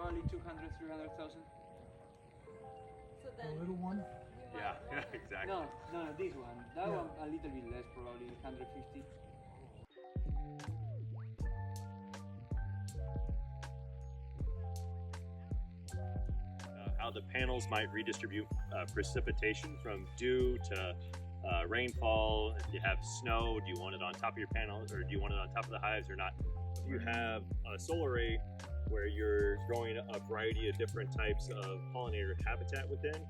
probably 200, 300,000. So The then little one? Yeah, exactly. No, this one. That Yeah. one a little bit less, probably 150. How the panels might redistribute precipitation from dew to rainfall. If you have snow, do you want it on top of your panels or do you want it on top of the hives or not? If you have a solar array where you're growing a variety of different types of pollinator habitat within,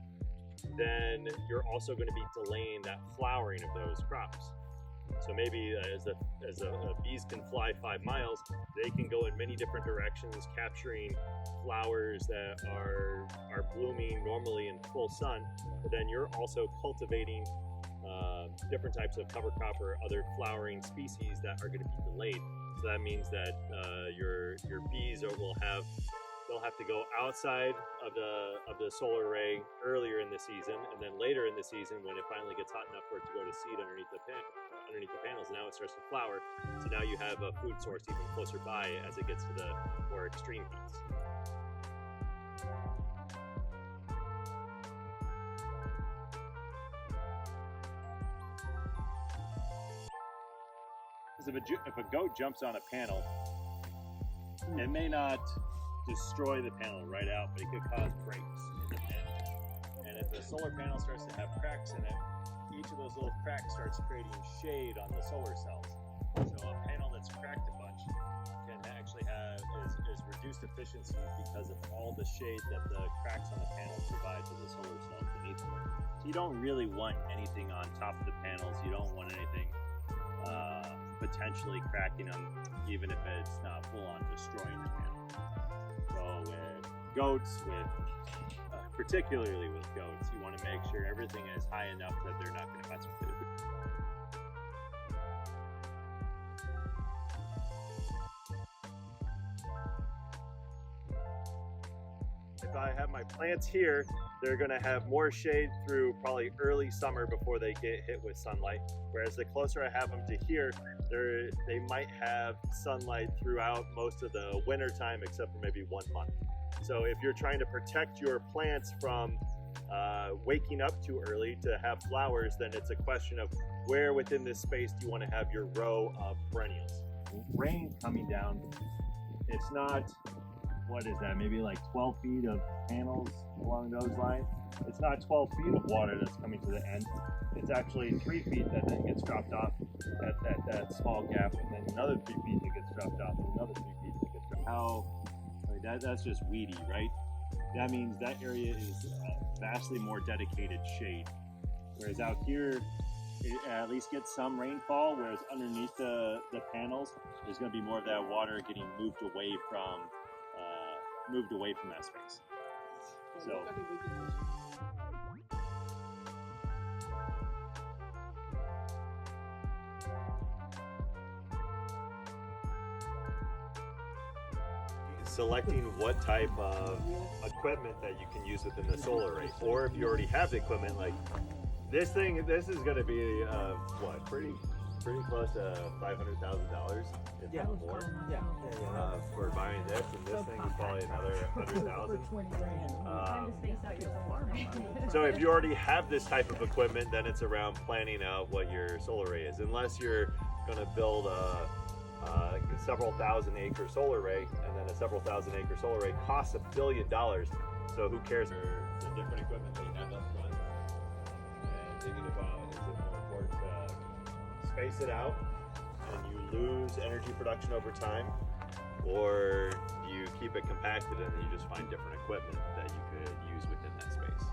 then you're also going to be delaying that flowering of those crops. So maybe as the bees can fly 5 miles, they can go in many different directions, capturing flowers that are blooming normally in full sun. But then you're also cultivating different types of cover crop or other flowering species that are going to be delayed. So that means that your bees they'll have to go outside of the solar array earlier in the season, and then later in the season when it finally gets hot enough for it to go to seed underneath the panels, now it starts to flower. So now you have a food source even closer by as it gets to the more extreme heats. If a goat jumps on a panel, it may not destroy the panel right out, but it could cause breaks in the panel. And if the solar panel starts to have cracks in it, each of those little cracks starts creating shade on the solar cells. So a panel that's cracked a bunch can actually is reduced efficiency because of all the shade that the cracks on the panels provide to the solar cells beneath them. So you don't really want anything on top of the panels. You don't want anything potentially cracking them, even if it's not full on destroying the panel. So with goats, particularly with goats, you want to make sure everything is high enough that they're not going to mess with it. If I have my plants here, they're going to have more shade through probably early summer before they get hit with sunlight. Whereas the closer I have them to here, they might have sunlight throughout most of the winter time except for maybe 1 month. So if you're trying to protect your plants from waking up too early to have flowers, then it's a question of where within this space do you want to have your row of perennials. Rain coming down, it's not, what is that, maybe like 12 feet of panels along those lines. It's not 12 feet of water that's coming to the end. It's actually 3 feet that then gets dropped off at that small gap, and then another 3 feet that gets dropped off, and another 3 feet that gets dropped off. That's just weedy, right? That means that area is vastly more dedicated shade. Whereas out here, it at least gets some rainfall, whereas underneath the panels, there's going to be more of that water getting moved away from that space. So selecting what type of equipment that you can use within the solar array, or if you already have the equipment, like this is going to be pretty close to $500,000, if not more, for buying this, and this thing is probably another 100,000. So if you already have this type of equipment, then it's around planning out what your solar array is. Unless you're going to build a several thousand acre solar array, and then a several thousand acre solar array costs $1 billion. So who cares? The different equipment that you have up front, and thinking about, is it more important to space it out and you lose energy production over time, or do you keep it compacted and then you just find different equipment that you could use within that space?